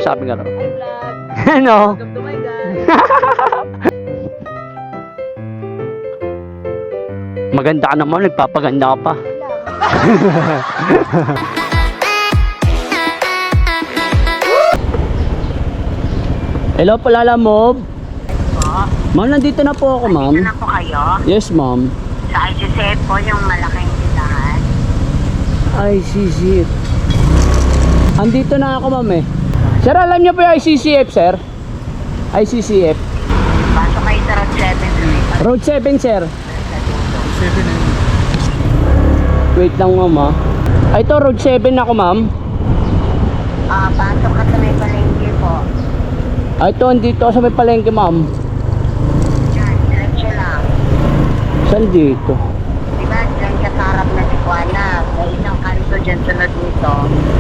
Sabi nga raw. Hi vlog! Ano? Welcome to my guys! Maganda ka naman, nagpapaganda ka pa. Hello po, Lala Mob. Ma'am, nandito na po ako, ma'am. Nandito na po kayo? Yes, ma'am. Sa IGCF po yung malaking tindahan. Ay, sisip. Andito na ako, ma'am eh. Sir, alam niyo po yung ICCF, sir? ICCF. Pasok kayo sa Road 7. Road 7, sir. Wait lang, ma'am, ah. Ay, ito, Road 7 ako, ma'am. Pasok ka sa may palengke po. Ay, ito, andito ako sa may palengke, ma'am. Diyan, diretso lang. Saan dito? Diba, diyan ka sa harap na Tijuana. May isang kanto dyan sunod nito.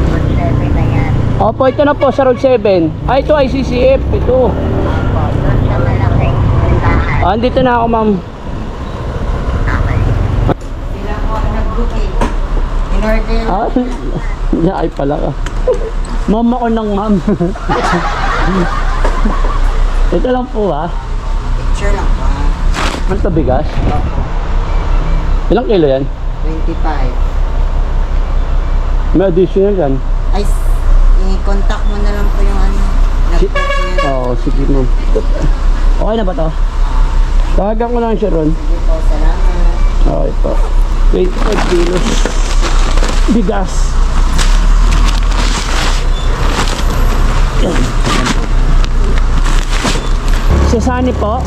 Road 7 na yan. Opo, ito na po sa Road 7. Ay, ito, ICCF. Ito. Opo, doon sa malaking tindahan. Andito na ako, ma'am. Okay. Sila po ang nag-booking. In-order. Ay pala ka. Ma'am ako ng ma'am. Ito lang po, ha. Picture lang po. Ano to, bigas? Ilang kilo yan? 25. May additional yan. Ay, i-contact mo na lang po yung ano. Oo, sige, ma'am. Okay na ba to? Tawagan ko lang siya ron. Sige po, salamat. Okay po. 25 kilos. Bigas. Yan. Sasani po.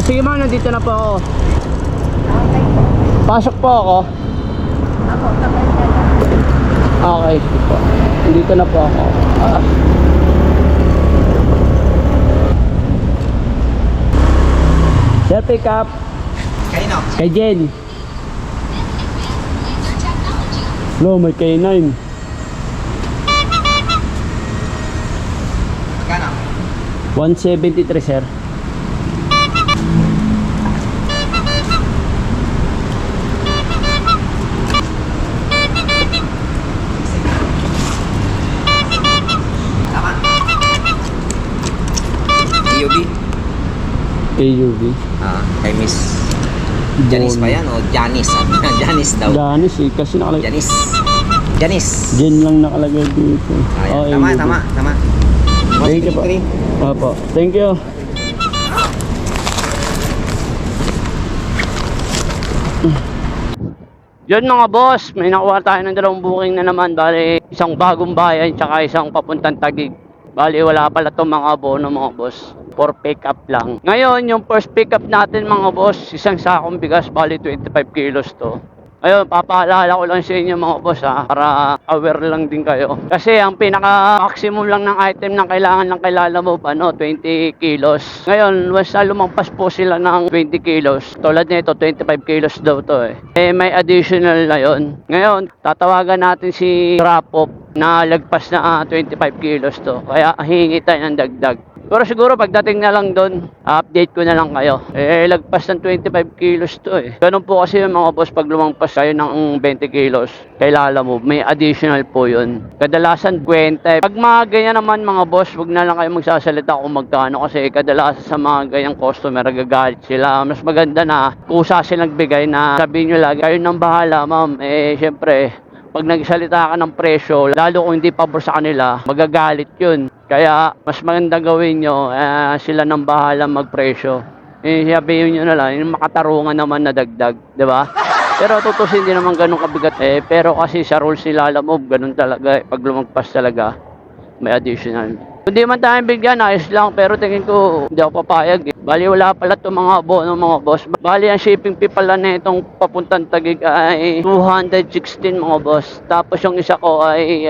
Sige, ma'am, nandito na po ako. Okay po. Pasok po ako. Ako, kapag na lang. Okay, sige po. Nandito na po ako. Sir, pick up. Kayo no? Kay Jen. No, may K9. Magkano? 173, sir. Tama. EUB? AUV. Kay Miss Janice pa yan o Janice? Janice daw. Janice eh, kasi nakalagay. Janice. Janice. Jen lang nakalagay dito. Ayan. Oh, Tama. Thank you po. Opo. Thank you. Yun mga boss, may nakuha tayo ng dalawang booking na naman. Bali, isang bagong bayan tsaka isang papuntang Taguig. Bali, wala pala itong mga abono mga boss. For pick up lang. Ngayon, yung first pick up natin mga boss, isang sakong bigas, bali 25 kilos to. Ayun, papaalala ko lang sa inyo mga boss ha, para aware lang din kayo. Kasi ang pinaka-maximum lang ng item na kailangan lang kailangan mo, 20 kilos. Ngayon, once na lumampas po sila ng 20 kilos, tulad nito, 25 kilos daw to eh. May additional na yun. Ngayon, tatawagan natin si Rapop na lagpas na 25 kilos to. Kaya hihingi tayo ng dagdag. Pero siguro pagdating na lang doon, update ko na lang kayo. Lagpas ng 25 kilos to eh. Ganun po kasi yung mga boss pag lumampas kayo ng 20 kilos. Kailangan mo, may additional po yun. Kadalasan 20. Pag mga ganyan naman mga boss, wag na lang kayo magsasalita kung magkano. Kasi kadalasan sa mga ganyang customer, gagalit sila. Mas maganda na kusa silang bigay na sabihin nyo lagi, kayo nang bahala ma'am. Syempre, pag nagsalita ka ng presyo, lalo kung hindi pabor sa kanila, magagalit yun. Kaya, mas maganda gawin nyo, sila nang bahala magpresyo. Sabihin nyo na lang, yung makatarungan naman na dagdag, di ba? Pero tutusin din naman ganun kabigat. Pero kasi sa rules nila, alam mo, ganun talaga. Pag lumagpas talaga, may additional. Kung di man tayo bigyan, ayos lang. Pero tingin ko, hindi ako papayag. Bali, wala pala itong mga abono mga boss. Bali, ang shipping fee pala na itong papuntang Taguig ay 216 mga boss. Tapos yung isa ko ay,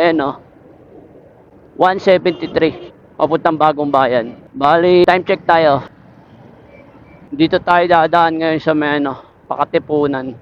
173. Papuntang Bagong Bayan. Bali, time check tayo. Dito tayo dadaan ngayon sa may, Pakatipunan.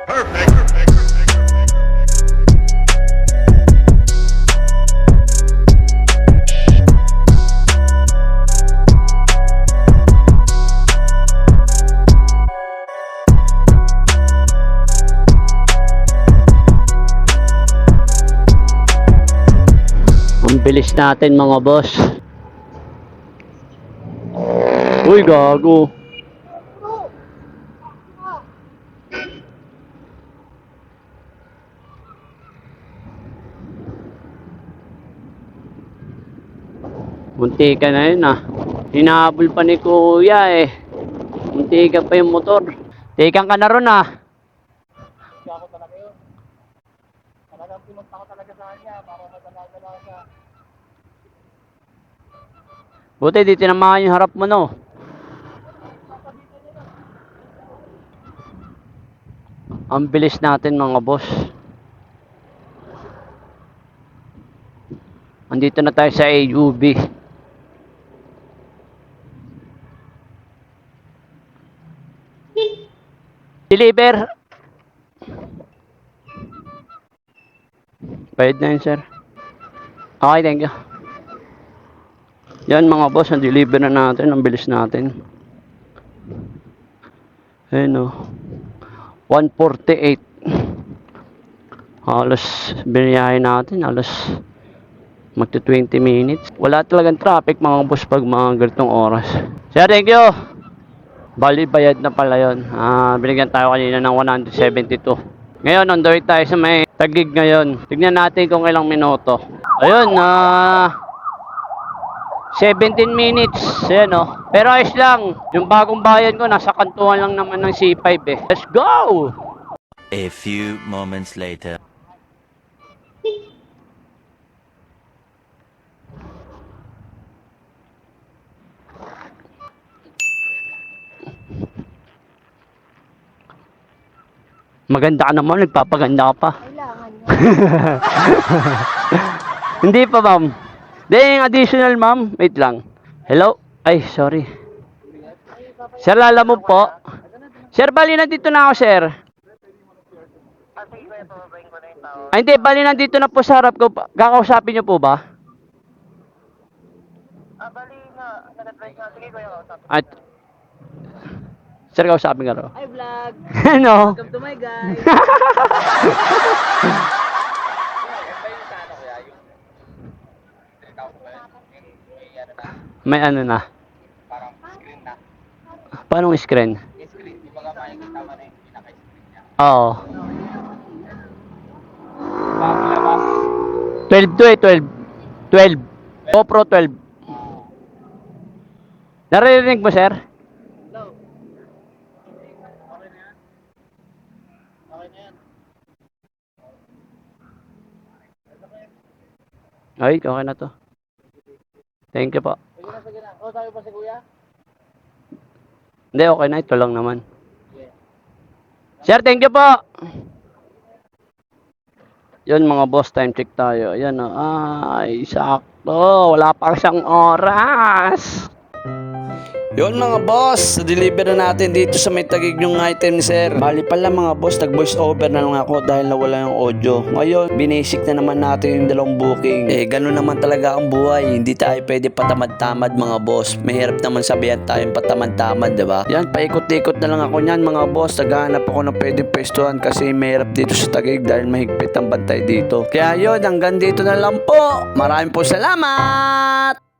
Ang bilis natin mga boss. Uy, gago. Munti ka na yun ah. Hinahabol pa ni kuya eh. Munti ka pa yung motor. Tikan ka na ron ah. Ako talaga yun. Talagang pinunta ko talaga sa kanya para madala-dala siya. Buti di tinamaan yung harap mo no. Ang bilis natin mga boss. Andito na tayo sa AUB. Deliver. Bayad na yun, sir. Okay, thank you. Yan mga boss, ang deliver na natin. Ang bilis natin. Ayun o. 148. Halos biniyahin natin. Halos magto 20 minutes. Wala talagang traffic mga boss pag mga ganitong oras. Sir, thank you. Bali, bayad na pala yun. Binigyan tayo kanina ng 172. Ngayon, on the way tayo sa may Taguig ngayon. Tignan natin kung ilang minuto. Ayun, 17 minutes. Ayan o. Pero ayos lang. Yung bagong bayan ko, nasa kantuhan lang naman ng C5 eh. Let's go! A few moments later. Maganda ka naman, nagpapaganda ka pa. Kailangan mo. Hindi pa, ma'am. Then, additional, ma'am. Wait lang. Hello? Ay, sorry. Sir, lala mo po. Sir, bali nandito na ako, sir. Sige, kuya, pababayin ko na yung tao. Ay, hindi, bali nandito na po sa harap ko. Kakausapin niyo po ba? Bali nga, nag-advise nga. Sige, kuya, kausapin. At, sir, kausapin ka raw. Hi vlog! Ano? Welcome to my guys! May ano na? Parang screen na. Paano screen? Screen, di ba nga makikita mo na yung pinaka-screen niya? Oo. Bago labas. 12 to eh, 12. 12. GoPro 12. Naririnig mo, sir? Hello! Okay na yan? Okay na yan? Ay, okay na to. Thank you po. Sige na. O, sabi pa si kuya? Hindi, okay na. Ito lang naman. Sir, thank you po. Yun mga boss, time check tayo. Ayan o. Ay, sakto. Wala pa isang oras. Yun mga boss, deliver na natin dito sa may Taguig yung item ni sir. Bali pala mga boss, nag-voice over na lang ako dahil nawala yung audio. Ngayon, binasic na naman natin yung dalawang booking. Ganun naman talaga ang buhay. Hindi tayo pwede patamad-tamad mga boss. Mahirap naman sabihan tayong patamad-tamad, diba? Yan, paikot-ikot na lang ako niyan mga boss. Naghahanap ako ng pwedeng pwestuhan kasi mahirap dito sa Taguig dahil mahigpit ang bantay dito. Kaya yun, hanggang dito na lang po. Maraming po salamat!